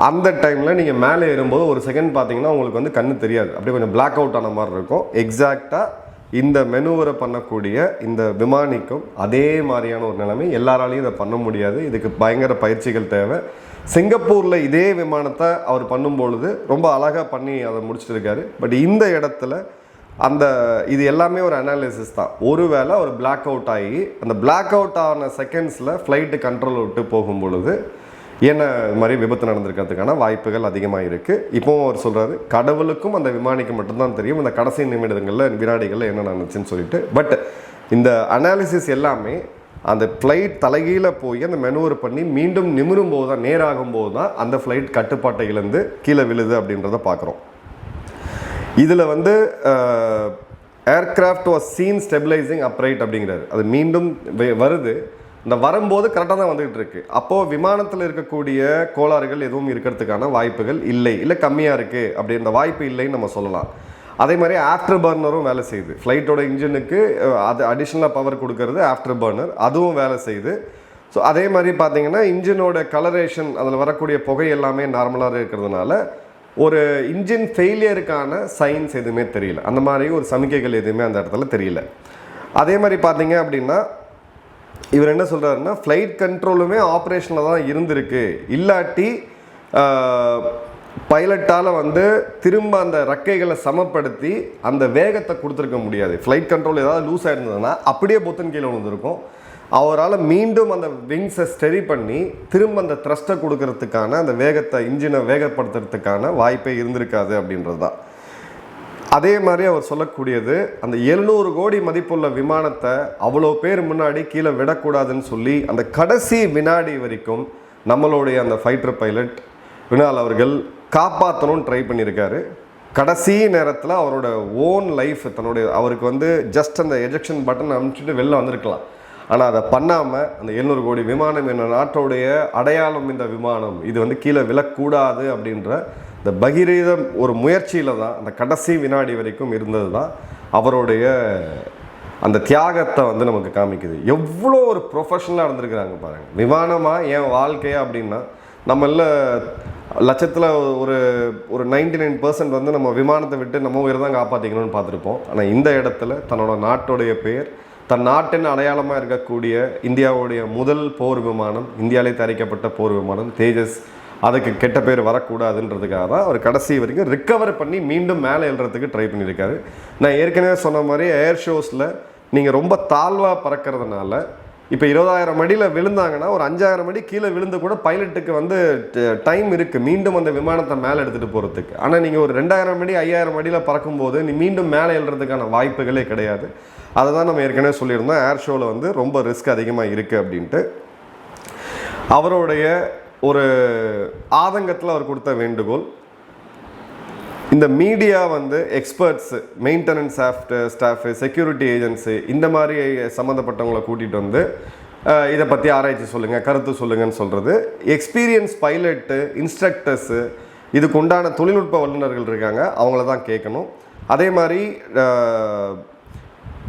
அந்த டைமில் நீங்கள் மேலே ஏறும்போது ஒரு செகண்ட் பார்த்தீங்கன்னா உங்களுக்கு வந்து கண்ணு தெரியாது, அப்படியே கொஞ்சம் பிளாக் அவுட் ஆன மாதிரி இருக்கும். எக்ஸாக்டாக இந்த மெனுவரை பண்ணக்கூடிய இந்த விமானிக்கும் அதே மாதிரியான ஒரு நிலைமை. எல்லாராலையும் இதை பண்ண முடியாது, இதுக்கு பயங்கர பயிற்சிகள் தேவை. சிங்கப்பூரில் இதே விமானத்தை அவர் பண்ணும்பொழுது ரொம்ப அழகாக பண்ணி அதை முடிச்சுட்டு இருக்காரு. பட் இந்த இடத்துல இது எல்லாமே ஒரு அனாலிசிஸ் தான். ஒருவேளை ஒரு பிளாக் அவுட் ஆகி அந்த பிளாக் அவுட் ஆன செகண்ட்ஸில் ஃப்ளைட்டு கண்ட்ரோல் விட்டு போகும் பொழுது என்ன இது மாதிரி விபத்து நடந்திருக்கிறதுக்கான வாய்ப்புகள் அதிகமாக இருக்குது. இப்போவும் அவர் சொல்கிறாரு, கடவுளுக்கும் அந்த விமானிக்கு மட்டும்தான் தெரியும் இந்த கடைசி நிமிடங்களில், வினாடிகளில் என்ன நடந்துச்சுன்னு சொல்லிட்டு. பட் இந்த அனாலிசிஸ் எல்லாமே அந்த ஃப்ளைட் தலைகீழ போய் அந்த மெனுவர் பண்ணி மீண்டும் நிமிரும் போது தான், நேராகும்போது தான் அந்த ஃப்ளைட் கட்டுப்பாட்டை இழந்து கீழே விழுது அப்படின்றத பார்க்குறோம். இதில் வந்து aircraft was scene stabilising upright அப்படிங்கிறாரு. அது மீண்டும் வருது, இந்த வரும்போது கரெக்டாக தான் வந்துகிட்டு இருக்கு. அப்போது விமானத்தில் இருக்கக்கூடிய கோளாறுகள் எதுவும் இருக்கிறதுக்கான வாய்ப்புகள் இல்லை கம்மியாக இருக்குது. அப்படி இந்த வாய்ப்பு இல்லைன்னு நம்ம சொல்லலாம். அதே மாதிரி ஆஃப்டர் பர்னரும் வேலை செய்யுது. ஃப்ளைட்டோட இன்ஜினுக்கு அது அடிஷ்னலாக பவர் கொடுக்கறது ஆஃப்டர் பர்னர், அதுவும் வேலை செய்யுது. ஸோ அதே மாதிரி பார்த்தீங்கன்னா இன்ஜினோட கலரேஷன், அதில் வரக்கூடிய புகை எல்லாமே நார்மலாக இருக்கிறதுனால ஒரு இன்ஜின் ஃபெயிலியருக்கான சைன்ஸ் எதுவுமே தெரியல. அந்த மாதிரி ஒரு சமிக்கைகள் எதுவுமே அந்த இடத்துல தெரியல. அதே மாதிரி பார்த்தீங்க அப்படின்னா இவர் என்ன சொல்கிறாருன்னா, ஃப்ளைட் கண்ட்ரோலுமே ஆப்ரேஷனில் தான் இருந்திருக்கு, இல்லாட்டி பைலட்டால் வந்து திரும்ப அந்த ரெக்கைகளை சமப்படுத்தி அந்த வேகத்தை கொடுத்துருக்க முடியாது. ஃப்ளைட் கண்ட்ரோல் ஏதாவது லூஸ் ஆகிருந்ததுன்னா அப்படியே பொத்தன் கீழே விழுந்திருக்கும். அவரால் மீண்டும் அந்த விங்ஸை ஸ்டெரி பண்ணி திரும்ப அந்த த்ரஸ்ட்டை கொடுக்கறதுக்கான அந்த வேகத்தை, இன்ஜினை வேகப்படுத்துறதுக்கான வாய்ப்பே இருந்திருக்காது அப்படின்றது தான். அதே மாதிரி அவர் சொல்லக்கூடியது, அந்த 700 கோடி மதிப்புள்ள விமானத்தை அவ்வளோ பேர் முன்னாடி கீழே விடக்கூடாதுன்னு சொல்லி அந்த கடைசி வினாடி வரைக்கும் நம்மளுடைய அந்த ஃபைட்டர் பைலட் வினால் அவர்கள் காப்பாற்றணும்னு ட்ரை பண்ணியிருக்காரு. கடைசி நேரத்தில் அவரோட ஓன் லைஃப், அவருக்கு வந்து ஜஸ்ட் அந்த எஜெக்ஷன் பட்டன் அனுப்பிச்சிட்டு வெளில வந்திருக்கலாம். ஆனால் அதை பண்ணாமல் அந்த 700 கோடி விமானம் என்ன நாட்டோடைய அடையாளம், இந்த விமானம் இது வந்து கீழே விழக்கூடாது அப்படின்ற இந்த பகிரீத ஒரு முயற்சியில் தான் அந்த கடைசி வினாடி வரைக்கும் இருந்தது தான் அவருடைய அந்த தியாகத்தை வந்து நமக்கு காமிக்குது. எவ்வளோ ஒரு ப்ரொஃபஷனலாக இருந்திருக்கிறாங்க பாருங்கள். விமானமாக என் வாழ்க்கையா அப்படின்னா, நம்மள லட்சத்தில் ஒரு 99% வந்து நம்ம விமானத்தை விட்டு நம்ம உயிரை தான் காப்பாற்றிக்கணும்னு பார்த்துருப்போம். ஆனால் இந்த இடத்துல தன்னோட நாட்டுடைய பெயர், தன் நாட்டின் அடையாளமாக இருக்கக்கூடிய இந்தியாவுடைய முதல் போர் விமானம், இந்தியாவிலே தயாரிக்கப்பட்ட போர் விமானம் தேஜஸ், அதுக்கு கெட்ட பேர் வரக்கூடாதுன்றதுக்காக தான் அவர் கடைசி வரைக்கும் ரிக்கவர் பண்ணி மீண்டும் மேலே எழுறதுக்கு ட்ரை பண்ணியிருக்காரு. நான் ஏற்கனவே சொன்ன மாதிரி ஏர் ஷோஸில் நீங்கள் ரொம்ப தாழ்வாக பறக்கிறதுனால இப்போ 20,000 அடியில் விழுந்தாங்கன்னா ஒரு 5,000 அடி கீழே விழுந்து கூட பைலட்டுக்கு வந்து டைம் இருக்குது மீண்டும் அந்த விமானத்தை மேலே எடுத்துகிட்டு போகிறதுக்கு. ஆனால் நீங்கள் ஒரு 2,000 அடி 5,000 அடியில் பறக்கும்போது நீ மீண்டும் மேலே எழுறதுக்கான வாய்ப்புகளே கிடையாது. அதை தான் நம்ம ஏற்கனவே சொல்லியிருந்தோம், ஏர் ஷோவில் வந்து ரொம்ப ரிஸ்க் அதிகமாக இருக்குது அப்படின்ட்டு. அவருடைய ஒரு ஆதங்கத்தில் அவர் கொடுத்த வேண்டுகோள், இந்த மீடியா வந்து experts, maintenance staff, security agency, இந்த மாதிரி சம்மந்தப்பட்டவங்களை கூட்டிகிட்டு வந்து இதை பற்றி ஆராய்ச்சி சொல்லுங்கள், கருத்து சொல்லுங்கன்னு சொல்கிறது. எக்ஸ்பீரியன்ஸ் பைலட்டு, இன்ஸ்ட்ரக்டர்ஸு, இதுக்கு உண்டான தொழில்நுட்ப வல்லுநர்கள் இருக்காங்க, அவங்கள தான் கேட்கணும். அதே மாதிரி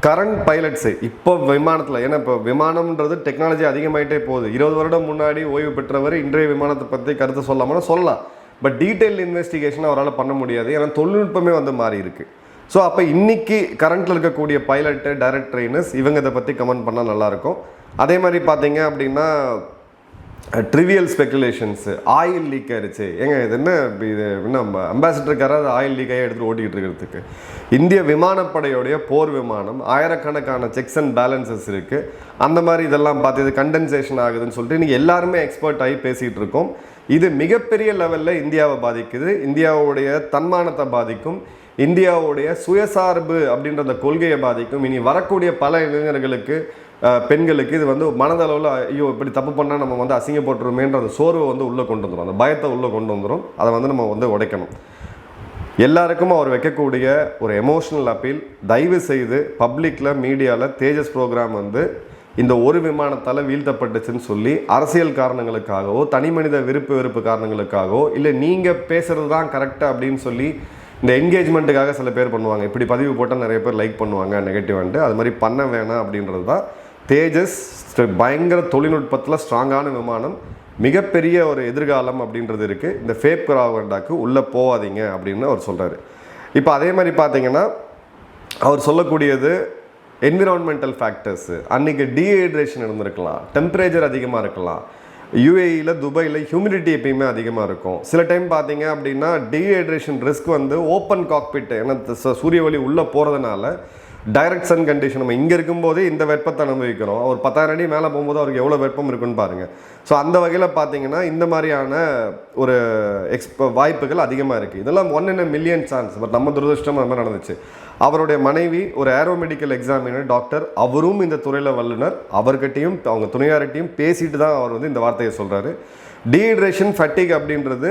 கரண்ட் பைலட்ஸு இப்போ விமானத்தில், ஏன்னா இப்போ விமானம்ன்றது டெக்னாலஜி அதிகமாகிட்டே போகுது. 20 வருடம் முன்னாடி ஓய்வு பெற்றவர் இன்றைய விமானத்தை பற்றி கருத்து சொல்லாமல் சொல்லலாம், பட் டீட்டெயில் இன்வெஸ்டிகேஷன் அவரால் பண்ண முடியாது, ஏன்னா தொழில்நுட்பமே வந்து மாறி இருக்கு. ஸோ அப்போ இன்னைக்கு கரண்ட்டில் இருக்கக்கூடிய பைலட்டு, டைரக்ட் ட்ரெயினர்ஸ், இவங்க இதை பற்றி கமெண்ட் பண்ணால் நல்லாயிருக்கும். அதே மாதிரி பார்த்தீங்க அப்படின்னா ட்ரிவியல் ஸ்பெகுலேஷன்ஸு, ஆயில் லீக் ஆயிடுச்சு, ஏங்க இது என்ன நம்ம அம்பாசிடருக்கார ஆயில் லீக்காக எடுத்துகிட்டு ஓட்டிக்கிட்டு இருக்கிறதுக்கு. இந்திய விமானப்படையோடைய போர் விமானம் ஆயிரக்கணக்கான செக்ஸ் அண்ட் பேலன்சஸ் இருக்குது. அந்த மாதிரி இதெல்லாம் பார்த்து இது கண்டென்சேஷன் ஆகுதுன்னு சொல்லிட்டு இன்றைக்கி எல்லாருமே எக்ஸ்பர்ட் ஆகி பேசிகிட்டு இருக்கோம். இது மிகப்பெரிய லெவலில் இந்தியாவை பாதிக்குது, இந்தியாவுடைய தன்மானத்தை பாதிக்கும், இந்தியாவுடைய சுயசார்பு அப்படின்ற அந்த கொள்கையை பாதிக்கும். இனி வரக்கூடிய பல இளைஞர்களுக்கு, பெண்களுக்கு இது வந்து மனதளவில் ஐயோ இப்படி தப்பு பண்ணால் நம்ம வந்து அசிங்கப்பட்டுருமேன்ற அந்த சோர்வை வந்து உள்ளே கொண்டு வந்துடும், அந்த பயத்தை உள்ளே கொண்டு வந்துடும். அதை வந்து நம்ம வந்து உடைக்கணும். எல்லாருக்கும் அவர் வைக்கக்கூடிய ஒரு எமோஷ்னல் அப்பீல், தயவு செய்து பப்ளிக்கில், மீடியாவில் தேஜஸ் ப்ரோக்ராம் வந்து இந்த ஒரு விமானத்தால் வீழ்த்தப்பட்டுச்சுன்னு சொல்லி அரசியல் காரணங்களுக்காகவோ, தனி மனித வெறுப்பு காரணங்களுக்காகவோ, இல்லை நீங்கள் பேசுகிறது தான் கரெக்டாக அப்படின்னு சொல்லி இந்த என்கேஜ்மெண்ட்டுக்காக சில பேர் பண்ணுவாங்க. இப்படி பதிவு போட்டால் நிறைய பேர் லைக் பண்ணுவாங்க நெகட்டிவ்ன்ட்டு, அது மாதிரி பண்ண வேணாம் அப்படின்றது தான். தேஜஸ் பயங்கர தொழில்நுட்பத்தில் ஸ்ட்ராங்கான விமானம், மிகப்பெரிய ஒரு எதிர்காலம் அப்படின்றது இருக்குது. இந்த ஃபேக் ப்ராபகண்டாக்கு உள்ளே போகாதீங்க அப்படின்னு அவர் சொல்கிறாரு. இப்போ அதே மாதிரி பார்த்தீங்கன்னா அவர் சொல்லக்கூடியது என்விரான்மெண்டல் ஃபேக்டர்ஸு. அன்றைக்கி டீஹைட்ரேஷன் இருந்திருக்கலாம், டெம்பரேச்சர் அதிகமாக இருக்கலாம். யூஏஇயில், துபாயில் ஹியூமிடிட்டி எப்பயுமே அதிகமாக இருக்கும். சில டைம் பார்த்தீங்க அப்படின்னா டீஹைட்ரேஷன் ரிஸ்க் வந்து ஓப்பன் காக்பிட், ஏன்னா சூரிய ஒளி உள்ளே போகிறதுனால டைரக்ட் சன் கண்டிஷன், நம்ம இங்கே இருக்கும்போதே இந்த வெப்பத்தை அனுபவிக்கிறோம். ஒரு 10,000 அடி மேலே போகும்போது அவருக்கு எவ்வளோ வெப்பம் இருக்குன்னு பாருங்கள். ஸோ அந்த வகையில் பார்த்தீங்கன்னா இந்த மாதிரியான ஒரு வாய்ப்புகள் அதிகமாக இருக்குது. இதெல்லாம் 1 in a million chance. But நம்ம துரதிருஷ்டம் அந்த மாதிரி நடந்துச்சு. அவருடைய மனைவி ஒரு ஏரோமெடிக்கல் எக்ஸாமினர் டாக்டர், அவரும் இந்த துறையில் வல்லுனர், அவர்கிட்டையும் அவங்க துணையார்கிட்டையும் பேசிட்டு தான் அவர் வந்து இந்த வார்த்தையை சொல்கிறாரு. டீஹைட்ரேஷன், ஃபட்டிக் அப்படின்றது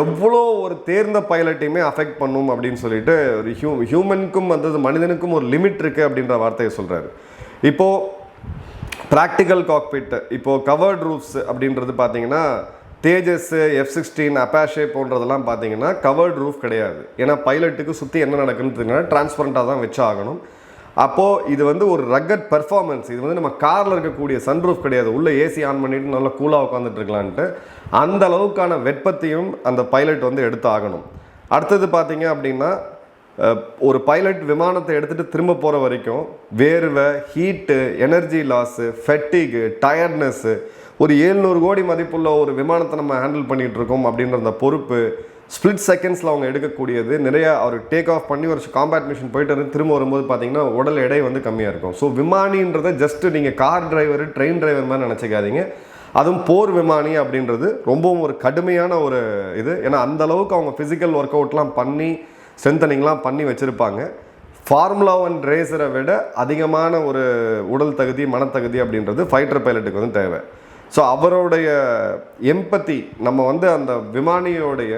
எவ்வளோ ஒரு தேர்ந்த பைலட்டையுமே அஃபெக்ட் பண்ணும் அப்படின்னு சொல்லிட்டு ஒரு ஹியூமனுக்கும் வந்தது, மனிதனுக்கும் ஒரு லிமிட் இருக்குது அப்படின்ற வார்த்தையை சொல்கிறாரு. இப்போது ப்ராக்டிக்கல் காக்பிட், இப்போது கவர்ட் ரூஃப்ஸ் அப்படின்றது பார்த்தீங்கன்னா தேஜஸ், F-16, அப்பாஷே போன்றதெல்லாம் பார்த்தீங்கன்னா கவர்ட் ரூஃப் கிடையாது. ஏன்னா பைலட்டுக்கு சுற்றி என்ன நடக்குன்னு தெரியுங்கன்னா டிரான்ஸ்பரண்ட்டாக தான் வச்சு ஆகணும். அப்போது இது வந்து ஒரு ரக்கட் பெர்ஃபார்மன்ஸ். இது வந்து நம்ம காரில் இருக்கக்கூடிய சன்ரூஃப் கிடையாது, உள்ளே ஏசி ஆன் பண்ணிவிட்டு நல்லா கூலாக உட்காந்துட்டு இருக்கலான்ட்டு. அந்த அளவுக்கான வெப்பத்தையும் அந்த பைலட் வந்து எடுத்து ஆகணும். அடுத்தது பார்த்தீங்க அப்படின்னா, ஒரு பைலட் விமானத்தை எடுத்துகிட்டு திரும்ப போகிற வரைக்கும் வேர்வை, ஹீட்டு, எனர்ஜி லாஸு, ஃபெட்டிகு, டயர்ட்னஸ்ஸு, ஒரு 700 கோடி மதிப்புள்ள ஒரு விமானத்தை நம்ம ஹேண்டில் பண்ணிகிட்டு இருக்கோம் அப்படின்ற அந்த பொறுப்பு, ஸ்ப்ளிட் செகண்ட்ஸில் அவங்க எடுக்கக்கூடியது நிறையா. அவர் டேக் ஆஃப் பண்ணி ஒரு காம்பேட் மிஷன் போயிட்டு வந்து திரும்ப வரும்போது பார்த்தீங்கன்னா உடல் எடை வந்து கம்மியாக இருக்கும். ஸோ விமானின்றதை ஜஸ்ட்டு நீங்கள் கார் டிரைவர், ட்ரெயின் டிரைவர் மாதிரி நினச்சிக்காதீங்க. அதுவும் போர் விமானி அப்படின்றது ரொம்பவும் ஒரு கடுமையான ஒரு இது. ஏன்னா அந்தளவுக்கு அவங்க ஃபிசிக்கல் ஒர்க் அவுட்லாம் பண்ணி ஸ்ட்ரென்தனிங்லாம் பண்ணி வச்சுருப்பாங்க. ஃபார்முலா 1 ரேசரை விட அதிகமான ஒரு உடல் தகுதி, மனத்தகுதி அப்படின்றது ஃபைட்டர் பைலட்டுக்கு வந்து தேவை. ஸோ அவருடைய எம்பத்தி, நம்ம வந்து அந்த விமானியோடைய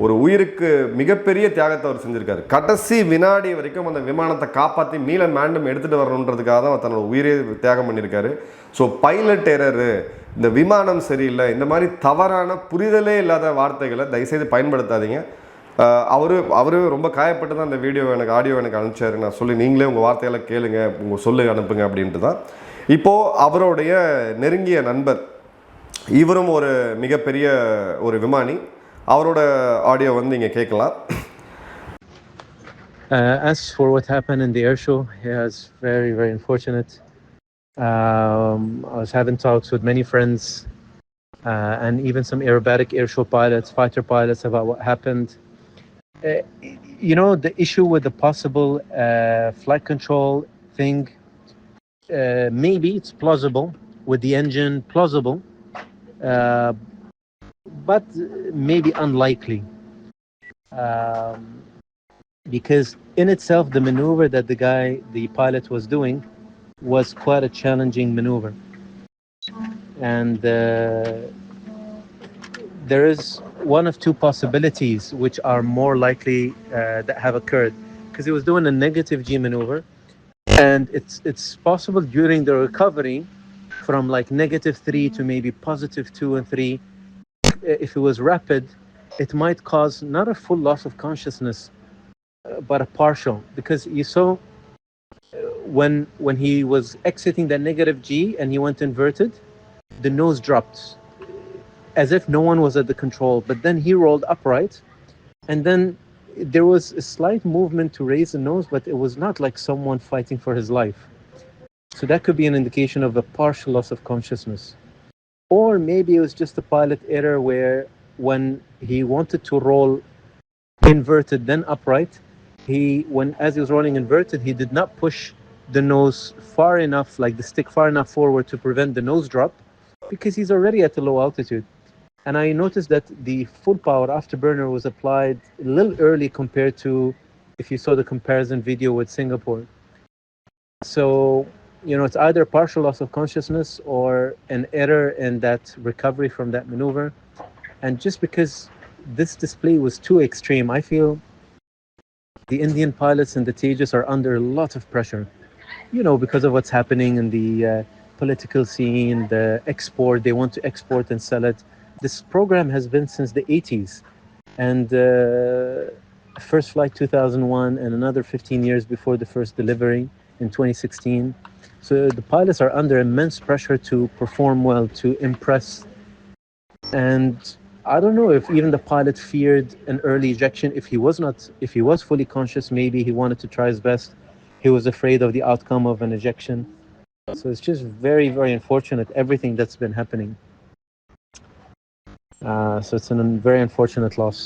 ஒரு உயிருக்கு மிகப்பெரிய தியாகத்தை அவர் செஞ்சுருக்காரு. கடைசி வினாடி வரைக்கும் அந்த விமானத்தை காப்பாற்றி மீள மீண்டும் எடுத்துகிட்டு வரணுன்றதுக்காக தான் தன்னோட உயிரே தியாகம் பண்ணியிருக்காரு. ஸோ பைலட் எரரு, இந்த விமானம் சரியில்லை, இந்த மாதிரி தவறான புரிதலே இல்லாத வார்த்தைகளை தயவுசெய்து பயன்படுத்தாதீங்க. அவர் ரொம்ப காயப்பட்டு தான் அந்த ஆடியோ எனக்கு அனுப்பிச்சாரு. நான் சொல்லி நீங்களே உங்கள் வார்த்தைகளை கேளுங்க, உங்கள் சொல்லு அனுப்புங்க அப்படின்ட்டு தான். இப்போது அவருடைய நெருங்கிய நண்பர், இவரும் ஒரு மிகப்பெரிய ஒரு விமானி, அவரோட ஆடியோ வந்து இங்கே கேட்கலாம். As for what happened in the air show, yeah, it's very, very unfortunate. I was having talks with many friends and even some aerobatic air show pilots, fighter pilots, about what happened. The issue with the possible flight control thing, maybe it's plausible with the engine, plausible, but maybe unlikely, because in itself the maneuver that the pilot was doing was quite a challenging maneuver, and there is one of two possibilities which are more likely that have occurred, because he was doing a negative G maneuver, and it's possible during the recovery from like -3 to maybe +2 and 3, if it was rapid, it might cause not a full loss of consciousness but a partial, because you saw when he was exiting that negative G and he went inverted, the nose dropped as if no one was at the control, but then he rolled upright, and then there was a slight movement to raise the nose, but it was not like someone fighting for his life. So that could be an indication of a partial loss of consciousness. Or maybe it was just a pilot error where when he wanted to roll inverted then upright, as he was rolling inverted, he did not push the nose far enough, like the stick far enough forward to prevent the nose drop, because he's already at a low altitude. And I noticed that the full power afterburner was applied a little early compared to if you saw the comparison video with Singapore. So, it's either partial loss of consciousness or an error in that recovery from that maneuver. And just because this display was too extreme, I feel the Indian pilots and the Tejas are under a lot of pressure, because of what's happening in the political scene, the export, they want to export and sell it. This program has been since the 80s, and first flight 2001 and another 15 years before the first delivery in 2016. So the pilots are under immense pressure to perform well, to impress. And I don't know if even the pilot feared an early ejection. If he was fully conscious, maybe he wanted to try his best. He was afraid of the outcome of an ejection. So it's just very, very unfortunate, everything that's been happening. So it's a very unfortunate loss.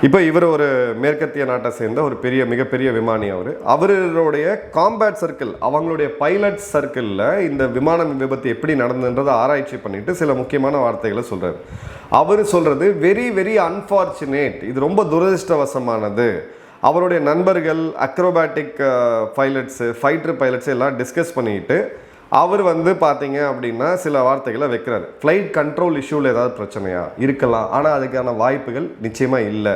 இப்போ இவர் ஒரு மேற்கத்திய நாட்டை சேர்ந்த ஒரு மிகப்பெரிய விமானி. அவருடைய காம்பேட் சர்க்கிள், அவங்களுடைய பைலட் சர்க்கிளில் இந்த விமான விபத்து எப்படி நடந்ததுன்றதை ஆராய்ச்சி பண்ணிட்டு சில முக்கியமான வார்த்தைகளை சொல்கிறார். அவர் சொல்கிறது வெரி வெரி அன்ஃபார்ச்சுனேட், இது ரொம்ப துரதிருஷ்டவசமானது. அவருடைய நண்பர்கள் அக்ரோபேட்டிக் பைலட்ஸு, ஃபைட்டர் பைலட்ஸு எல்லாம் டிஸ்கஸ் பண்ணிட்டு அவர் பார்த்தீங்க அப்படின்னா சில வார்த்தைகளை வைக்கிறார். ஃப்ளைட் கண்ட்ரோல் இஷ்யூவில் ஏதாவது பிரச்சனையா இருக்கலாம், ஆனால் அதுக்கான வாய்ப்புகள் நிச்சயமாக இல்லை.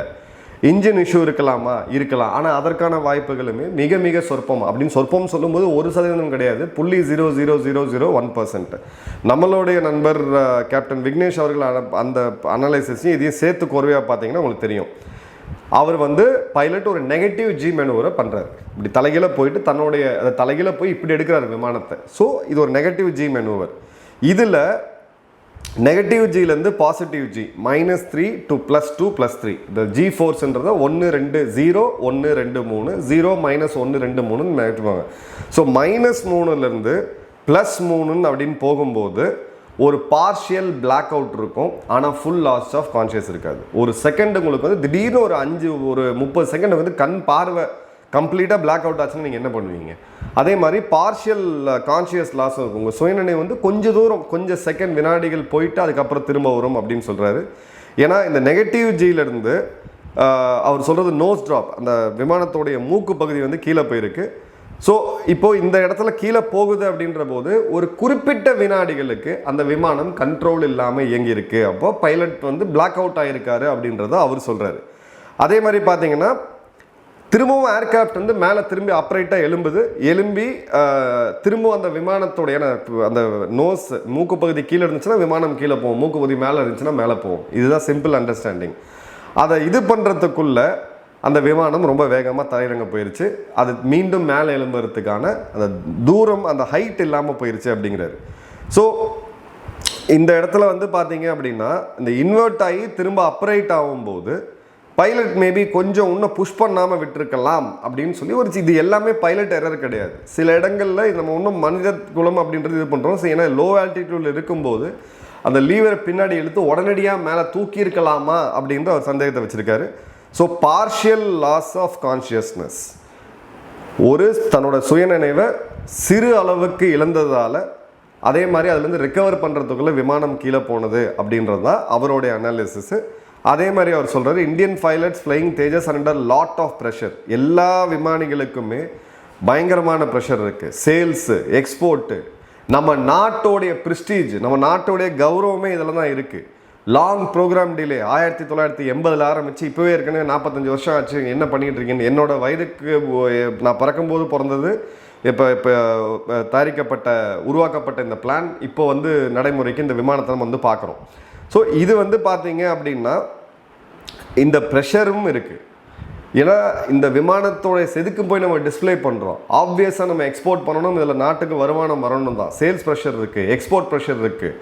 இன்ஜின் இஷ்யூ இருக்கலாமா, இருக்கலாம், ஆனால் அதற்கான வாய்ப்புகளுமே மிக மிக சொற்பம். அப்படின்னு சொற்பம் சொல்லும்போது 1% கிடையாது, 0.0001%. நம்மளுடைய நண்பர் கேப்டன் விக்னேஷ் அவர்கள் அந்த அனலைசிஸையும் இதையும் சேர்த்து கோர்வையாக பார்த்தீங்கன்னா உங்களுக்கு தெரியும். அவர் வந்து பைலட் ஒரு நெகட்டிவ் ஜி மெனுவரை பண்ணுறாரு. இப்படி தலைகீழ போயிட்டு தன்னுடைய அதை தலைகீழ போய் இப்படி எடுக்கிறாரு விமானத்தை. ஸோ இது ஒரு நெகட்டிவ் ஜி மெனுவர். இதில் நெகட்டிவ் ஜிலேருந்து பாசிட்டிவ் ஜி -3 to +2 +3 இந்த ஜி ஃபோர்ஸ்ன்றதை 1 2 0 1 2 3 0 -1 2 3ன்னு நினைச்சுப்பாங்க. ஸோ -3லேருந்து +3 அப்படின்னு போகும்போது ஒரு பார்ஷியல் பிளாக் அவுட் இருக்கும், ஆனால் ஃபுல் லாஸ் ஆஃப் கான்ஷியஸ் இருக்காது. ஒரு செகண்ட் உங்களுக்கு வந்து திடீர்னு ஒரு 30 செகண்ட் வந்து கண் பார்வை கம்ப்ளீட்டாக பிளாக் அவுட் ஆச்சுன்னு நீங்கள் என்ன பண்ணுவீங்க? அதே மாதிரி பார்ஷியல் கான்ஷியஸ் லாஸ் இருக்கும். உங்கள் சுயநினைவு வந்து கொஞ்சம் தூரம் கொஞ்சம் செகண்ட் வினாடிகள் போயிட்டு அதுக்கப்புறம் திரும்ப வரும் அப்படின்னு சொல்கிறாரு. ஏன்னா இந்த நெகட்டிவ் ஜியிலேருந்து அவர் சொல்கிறது நோஸ் ட்ராப், அந்த விமானத்தோடைய மூக்கு பகுதி வந்து கீழே போயிருக்கு. ஸோ இப்போது இந்த இடத்துல கீழே போகுது அப்படின்ற போது ஒரு குறிப்பிட்ட வினாடிகளுக்கு அந்த விமானம் கண்ட்ரோல் இல்லாமல் இயங்கியிருக்கு. அப்போது பைலட் வந்து பிளாக் அவுட் ஆகிருக்காரு அப்படின்றத அவர் சொல்கிறாரு. அதே மாதிரி பார்த்தீங்கன்னா திரும்பவும் ஏர்கிராஃப்ட் வந்து மேலே திரும்பி அப்ரைட்டாக எழும்பி திரும்பவும் அந்த விமானத்தோடைய அந்த நோஸ் மூக்கு பகுதி கீழே இருந்துச்சுன்னா விமானம் கீழே போகும், மூக்கு பகுதி மேலே இருந்துச்சுன்னா மேலே போகும். இதுதான் சிம்பிள் அண்டர்ஸ்டாண்டிங். அதை இது பண்ணுறதுக்குள்ள அந்த விமானம் ரொம்ப வேகமாக தரையிறங்க போயிடுச்சு. அது மீண்டும் மேலே எழும்புறதுக்கான அந்த தூரம் அந்த ஹைட் இல்லாமல் போயிடுச்சு அப்படிங்கிறாரு. ஸோ இந்த இடத்துல வந்து பார்த்தீங்க அப்படின்னா இந்த இன்வெர்ட் ஆகி திரும்ப அப்ரைட் ஆகும்போது பைலட் மேபி கொஞ்சம் இன்னும் புஷ் பண்ணாமல் விட்டுருக்கலாம் அப்படின்னு சொல்லி இது எல்லாமே பைலட் எரர் கிடையாது. சில இடங்களில் நம்ம இன்னும் மனித குலம் அப்படின்றது இது பண்ணுறோம். ஸோ ஏன்னா லோ ஆல்டிடியூடில் இருக்கும்போது அந்த லீவரை பின்னாடி இழுத்து உடனடியாக மேலே தூக்கி இருக்கலாமா அப்படின்ற ஒரு சந்தேகத்தை வச்சுருக்காரு. So partial loss of consciousness, ஒரு தன்னோட சுயநினைவை சிறு அளவுக்கு இழந்ததால் அதே மாதிரி அதுலேருந்து ரிக்கவர் பண்ணுறதுக்குள்ளே விமானம் கீழே போனது அப்படின்றது தான் அவருடைய அனாலிசிஸு. அதே மாதிரி அவர் சொல்கிறார், Indian pilots flying Tejas under lot of pressure. எல்லா விமானிகளுக்குமே பயங்கரமான ப்ரெஷர் இருக்குது. சேல்ஸு, எக்ஸ்போர்ட்டு, நம்ம நாட்டோடைய ப்ரிஸ்டீஜ், நம்ம நாட்டோடைய கௌரவமே இதில் தான் இருக்குது. லாங் ப்ரோக்ராம் டிலே 1980 ஆரம்பித்து இப்போவே ஏற்கனவே 45 வருஷம் ஆச்சு. என்ன பண்ணிகிட்டு இருக்கீங்கன்னு என்னோட வயதுக்கு நான் பறக்கும்போது பிறந்தது. இப்போ தயாரிக்கப்பட்ட உருவாக்கப்பட்ட இந்த பிளான் இப்போ வந்து நடைமுறைக்கு இந்த விமானத்தை நம்ம வந்து பார்க்குறோம். ஸோ இது வந்து பார்த்தீங்க அப்படின்னா இந்த ப்ரெஷரும் இருக்குது. ஏன்னா இந்த விமானத்தோடைய செதுக்கு போய் நம்ம டிஸ்பிளே பண்ணுறோம். ஆப்வியஸாக நம்ம எக்ஸ்போர்ட் பண்ணணும், இதில் நாட்டுக்கு வருமானம் வரணும் தான். சேல்ஸ் ப்ரெஷர் இருக்குது, எக்ஸ்போர்ட் ப்ரெஷர் இருக்குது.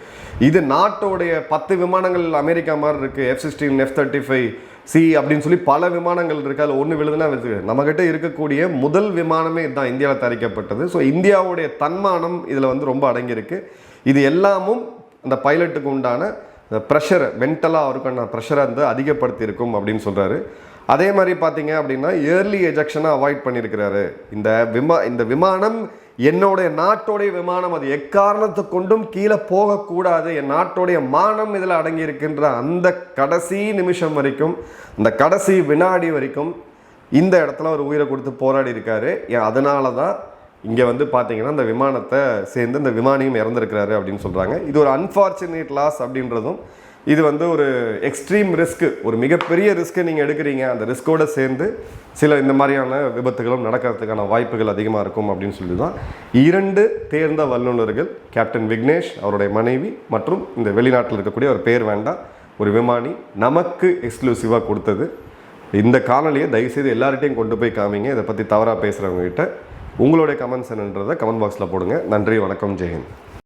இது நாட்டோடைய 10 விமானங்கள் அமெரிக்கா மாதிரி இருக்குது, F-16 F-35C அப்படின்னு சொல்லி பல விமானங்கள் இருக்குது. அதில் ஒன்று விழுதுனா இருக்குது. நம்மக்கிட்ட இருக்கக்கூடிய முதல் விமானமே இதுதான், இந்தியாவில் தயாரிக்கப்பட்டது. ஸோ இந்தியாவுடைய தன்மானம் இதில் வந்து ரொம்ப அடங்கியிருக்கு. இது எல்லாமும் அந்த பைலட்டுக்கு உண்டான ப்ரெஷரை, மென்டலாக அவருக்கான ப்ரெஷரை வந்து அதிகப்படுத்தியிருக்கும் அப்படின்னு சொல்கிறாரு. அதே மாதிரி பார்த்தீங்க அப்படின்னா இயர்லி எஜெக்ஷனை அவாய்ட் பண்ணியிருக்கிறாரு. இந்த விமானம் என்னுடைய நாட்டோடைய விமானம், அது எக்காரணத்தை கொண்டும் கீழே போகக்கூடாது, என் நாட்டோடைய மானம் இதில் அடங்கியிருக்கின்ற அந்த கடைசி நிமிஷம் வரைக்கும், அந்த கடைசி வினாடி வரைக்கும் இந்த இடத்துல ஒரு உயிரை கொடுத்து போராடி இருக்காரு. அதனால தான் இங்கே வந்து பார்த்தீங்கன்னா இந்த விமானத்தை சேர்ந்து இந்த விமானியும் இறந்துருக்கிறாரு அப்படின்னு சொல்கிறாங்க. இது ஒரு அன்ஃபார்ச்சுனேட் லாஸ் அப்படின்றதும், இது வந்து ஒரு எக்ஸ்ட்ரீம் ரிஸ்க்கு, ஒரு மிகப்பெரிய ரிஸ்க்கை நீங்கள் எடுக்கிறீங்க. அந்த ரிஸ்கோடு சேர்ந்து சில இந்த மாதிரியான விபத்துகளும் நடக்கிறதுக்கான வாய்ப்புகள் அதிகமாக இருக்கும் அப்படின்னு சொல்லி தான் 2 தேர்ந்த வல்லுநர்கள், கேப்டன் விக்னேஷ் அவருடைய மனைவி மற்றும் இந்த வெளிநாட்டில் இருக்கக்கூடிய ஒரு பேர் வேண்டாம் ஒரு விமானி நமக்கு எக்ஸ்க்ளூசிவாக கொடுத்தது. இந்த காணொலியை தயவுசெய்து எல்லார்கிட்டையும் கொண்டு போய் காமிங்க. இதை பற்றி தவறாக பேசுகிறவங்ககிட்ட உங்களுடைய கமெண்ட்ஸ் என்னன்றதை கமெண்ட் பாக்ஸில் போடுங்க. நன்றி, வணக்கம், ஜெயஹிந்த்.